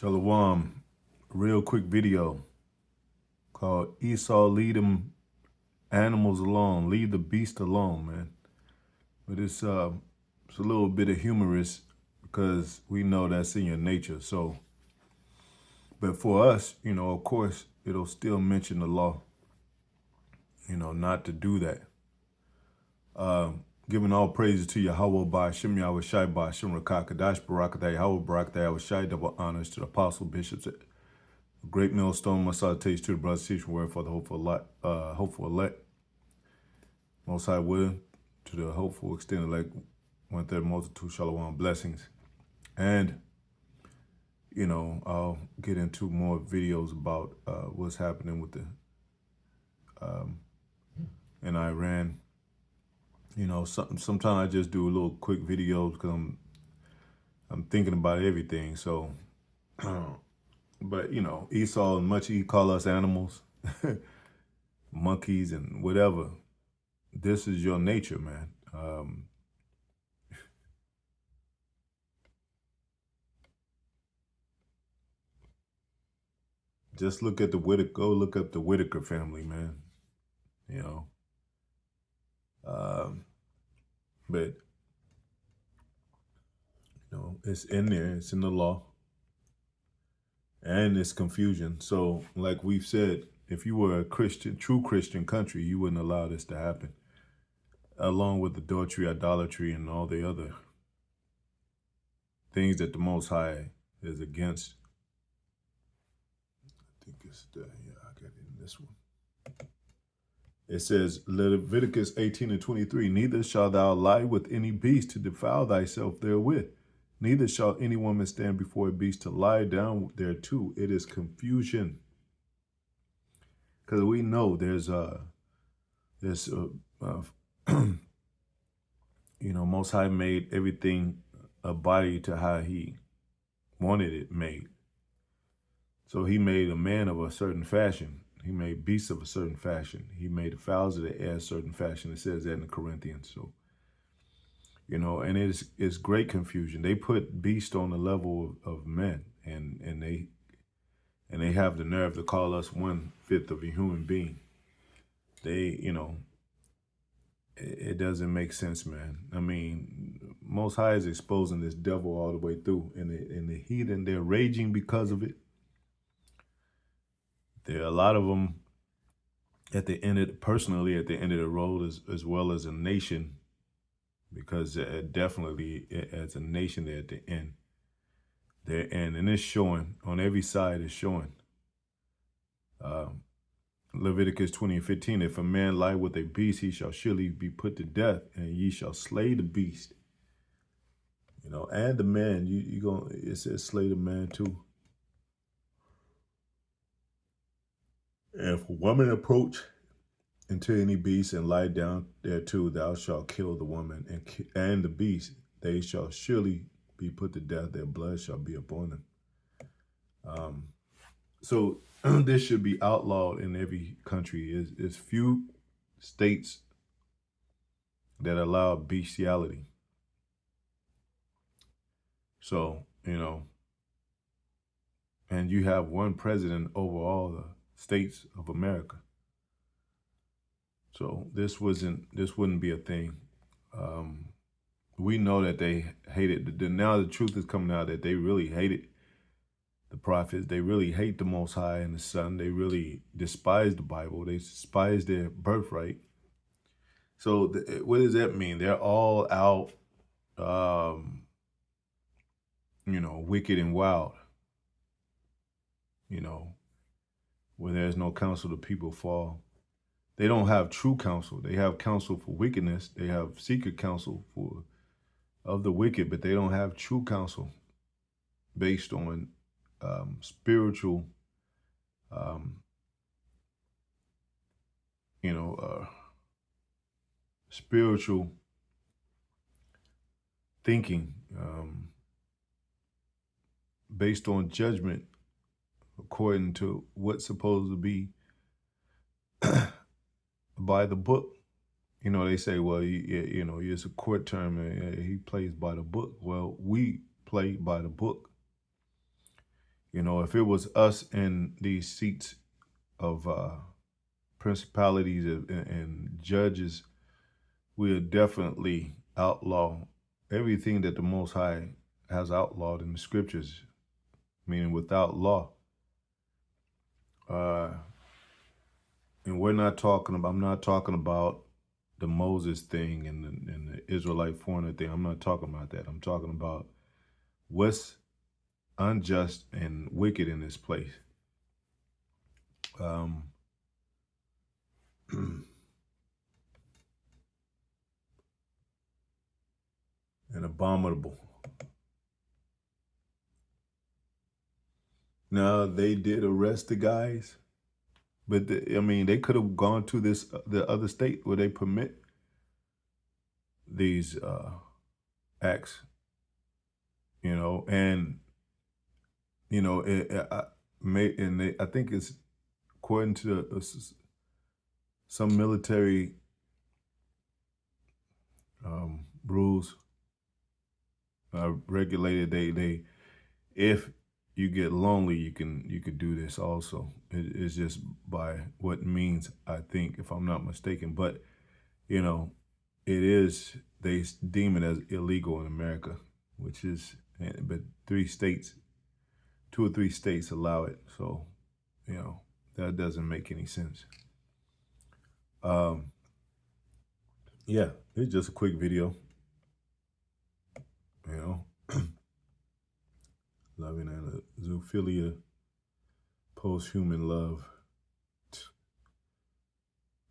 Shalom, real quick video called Esau Leave Them Animals Alone, Leave the Beast Alone, man. But it's a little bit of humorous because we know that's in your nature. So, but for us, of course, it'll still mention the law, not to do that. Giving all praises to Yahweh by Shem Yahweh Shai by Shem Rakakadash Barakatah Yahweh Barakatah Yahweh Shai, double honors to the apostle, bishops, great millstone, my salutations to the brothers, teaching word for the hopeful elect. Most High will, to the hopeful extended elect, 1/3 multitude, shalom, blessings. And, I'll get into more videos about what's happening with in Iran. Sometimes I just do a little quick videos because I'm thinking about everything. So, but Esau, and much he call us animals, monkeys, and whatever. This is your nature, man. Just look at go look up the Whitaker family, man. But it's in there, it's in the law, and it's confusion. So, like we've said, if you were a Christian, true Christian country, you wouldn't allow this to happen, along with adultery, idolatry, and all the other things that the Most High is against. I think it's I got it in this one. It says, Leviticus 18:23, neither shalt thou lie with any beast to defile thyself therewith. Neither shall any woman stand before a beast to lie down thereto. It is confusion. Because we know there's Most High made everything a body to how he wanted it made. So he made a man of a certain fashion. He made beasts of a certain fashion. He made the fowls of the air a certain fashion. It says that in the Corinthians. So, and it's great confusion. They put beast on the level of men, and they have the nerve to call us 1/5 of a human being. It doesn't make sense, man. I mean, Most High is exposing this devil all the way through, and the heathen, they're raging because of it. There are a lot of them personally at the end of the road, as well as a nation, because definitely as a nation, they're at the end. And it's showing on every side. It's showing. Leviticus 20:15, if a man lie with a beast, he shall surely be put to death, and ye shall slay the beast. And the man, it says slay the man too. And if a woman approach into any beast and lie down thereto, thou shalt kill the woman and the beast. They shall surely be put to death. Their blood shall be upon them. So this should be outlawed in every country. It's few states that allow bestiality. So, and you have one president over all the states of America. So this wouldn't be a thing. We know that they hated. Now the truth is coming out that they really hated the prophets. They really hate the Most High and the Son. They really despise the Bible. They despise their birthright. So what does that mean? They're all out, wicked and wild. Where there's no counsel, the people fall. They don't have true counsel. They have counsel for wickedness. They have secret counsel of the wicked, but they don't have true counsel based on spiritual, spiritual thinking, based on judgment, according to what's supposed to be by the book. They say, well, it's a court term, and he plays by the book. Well, we play by the book. You know, if it was us in these seats of principalities and judges, we would definitely outlaw everything that the Most High has outlawed in the scriptures, meaning without law. Uh, and I'm not talking about the Moses thing and the Israelite foreigner thing. I'm not talking about that. I'm talking about what's unjust and wicked in this place. And abominable. Now, they did arrest the guys, but they could have gone to the other state where they permit these acts, and I think it's according to some military rules regulated. They if you get lonely, you could do this also. It's just by what means, I think, if I'm not mistaken. But they deem it as illegal in America, which is, but 2 or 3 states allow it. So that doesn't make any sense. Yeah, it's just a quick video. Loving and zoophilia, post-human love.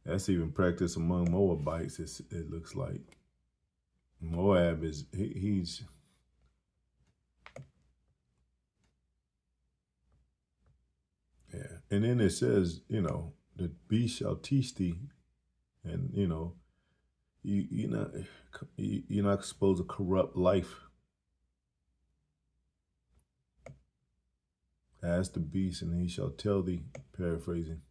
That's even practiced among Moabites, it looks like. Moab he's yeah. And then it says, the beast shall teach thee, and you're not supposed to corrupt life. Ask the beast, and he shall tell thee, paraphrasing.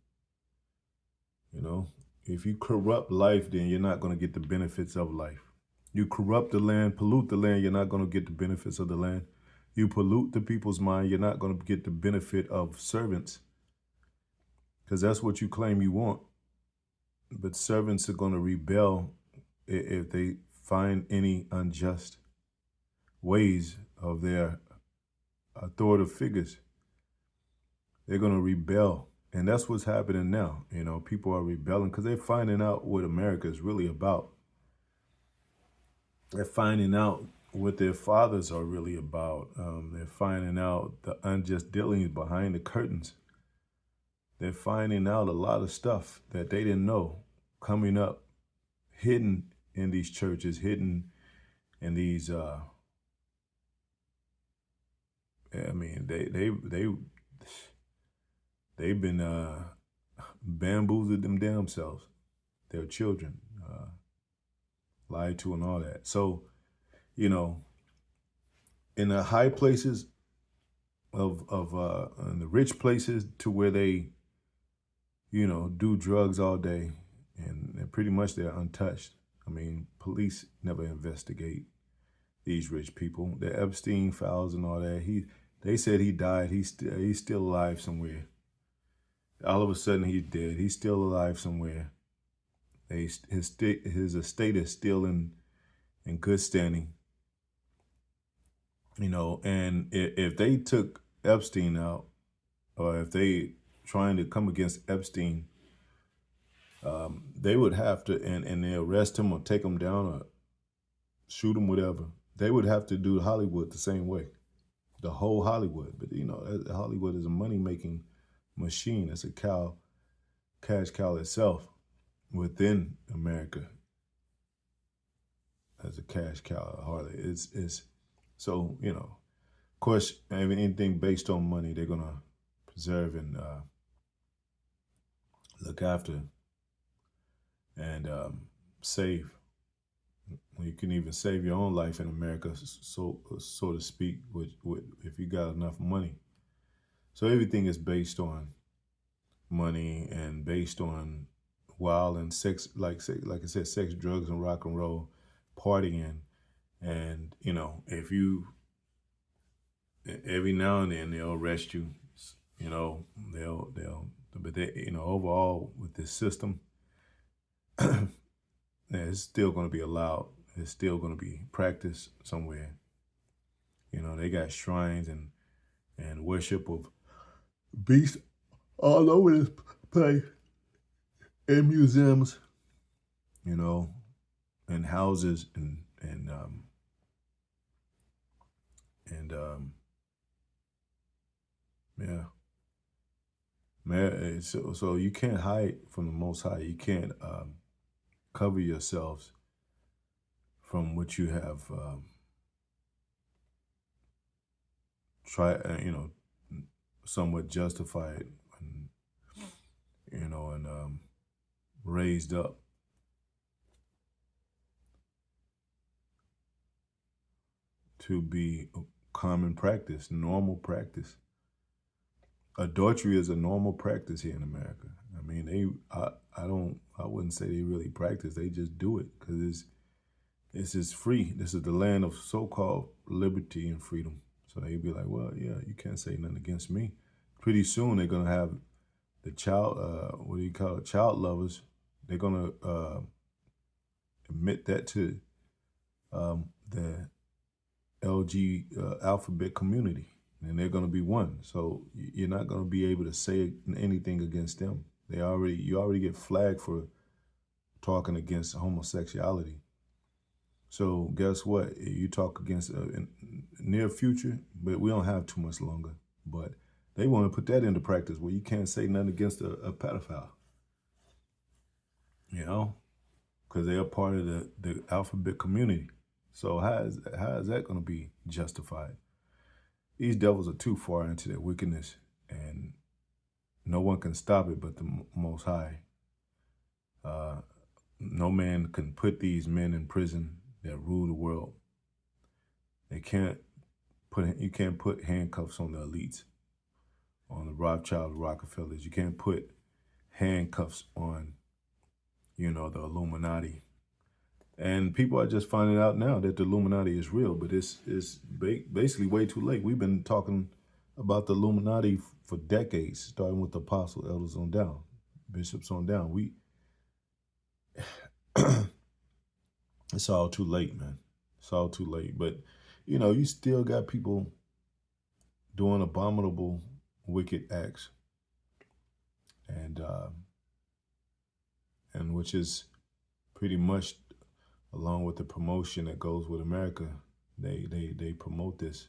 If you corrupt life, then you're not going to get the benefits of life. You corrupt the land, pollute the land, you're not going to get the benefits of the land. You pollute the people's mind, you're not going to get the benefit of servants, because that's what you claim you want. But servants are going to rebel if they find any unjust ways of their authoritative figures. They're going to rebel. And that's what's happening now. People are rebelling because they're finding out what America is really about. They're finding out what their fathers are really about. They're finding out the unjust dealings behind the curtains. They're finding out a lot of stuff that they didn't know coming up, hidden in these churches, hidden in these. They've been bamboozled them damn selves, their children, lied to and all that. So, in the high places of in the rich places to where they, do drugs all day, and pretty much they're untouched. Police never investigate these rich people. The Epstein files and all that. They said he died. He's still alive somewhere. All of a sudden he's dead. He's still alive somewhere. His estate is still in good standing. And if they took Epstein out, or if they trying to come against Epstein, they would have to, and they arrest him or take him down or shoot him, whatever. They would have to do Hollywood the same way, the whole Hollywood. But Hollywood is a money-making machine. It's a cash cow itself within America as a cash cow. Hardly it's so of course anything based on money they're gonna preserve and look after and save. You can even save your own life in America, so to speak, with if you got enough money. So everything is based on money and based on wild and sex, like I said, sex, drugs, and rock and roll, partying. And if every now and then they'll arrest you. You know, but they, overall with this system, yeah, it's still going to be allowed. It's still going to be practiced somewhere. You know, they got shrines and worship of beasts all over this place, in museums, you know, and houses and yeah, man. So you can't hide from the Most High. You can't cover yourselves from what you have tried, somewhat justified and raised up to be a common practice, normal practice. Adultery is a normal practice here in America. I mean, I wouldn't say they really practice. They just do it because it's just free. This is the land of so-called liberty and freedom. So they'd be like, well, yeah, you can't say nothing against me. Pretty soon they're gonna have the child, what do you call it, child lovers. They're gonna admit that to the LG alphabet community, and they're going to be one. So you're not going to be able to say anything against them. You already get flagged for talking against homosexuality. So guess what? You talk against in near future, but we don't have too much longer. But they want to put that into practice where you can't say nothing against a pedophile. You know, because they are part of the alphabet community. So how is that going to be justified? These devils are too far into their wickedness, and no one can stop it but the Most High. No man can put these men in prison that rule the world. You can't put handcuffs on the elites, on the Rothschilds, Rockefellers. You can't put handcuffs on, the Illuminati. And people are just finding out now that the Illuminati is real, but it's basically way too late. We've been talking about the Illuminati for decades, starting with the apostle, elders on down, bishops on down. It's all too late, man. It's all too late. But, you still got people doing abominable, wicked acts. And which is pretty much along with the promotion that goes with America. They promote this,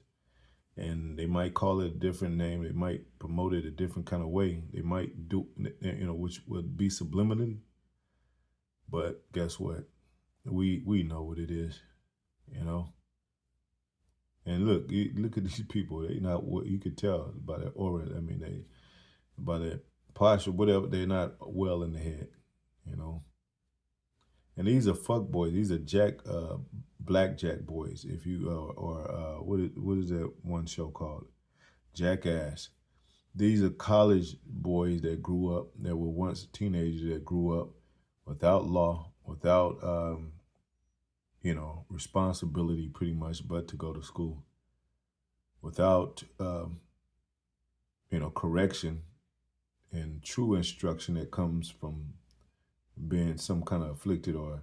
and they might call it a different name. They might promote it a different kind of way. They might do, which would be subliminal. But guess what? We know what it is, And look at these people. They not what you could tell by their aura. I mean, by their posture, whatever. They're not well in the head, And these are fuck boys. These are blackjack boys. If you what is that one show called? Jackass. These are college boys that grew up, that were once teenagers that grew up without law, without responsibility, pretty much, but to go to school, without correction and true instruction that comes from being some kind of afflicted or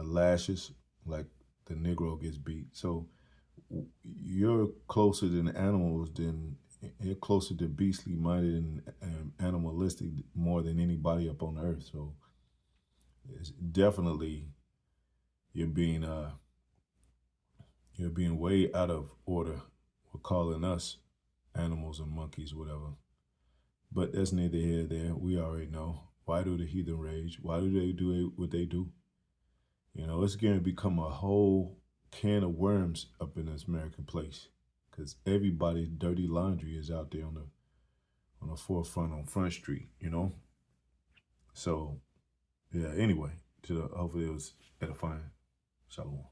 lashes, like the Negro gets beat. So you're closer than animals, you're closer to beastly minded and animalistic more than anybody up on earth. So it's definitely you're being way out of order for calling us animals and monkeys, whatever. But that's neither here nor there. We already know. Why do the heathen rage? Why do they do what they do? It's going to become a whole can of worms up in this American place, because everybody's dirty laundry is out there on the forefront, on Front Street, So, yeah, anyway, hopefully it was edifying. Shalom.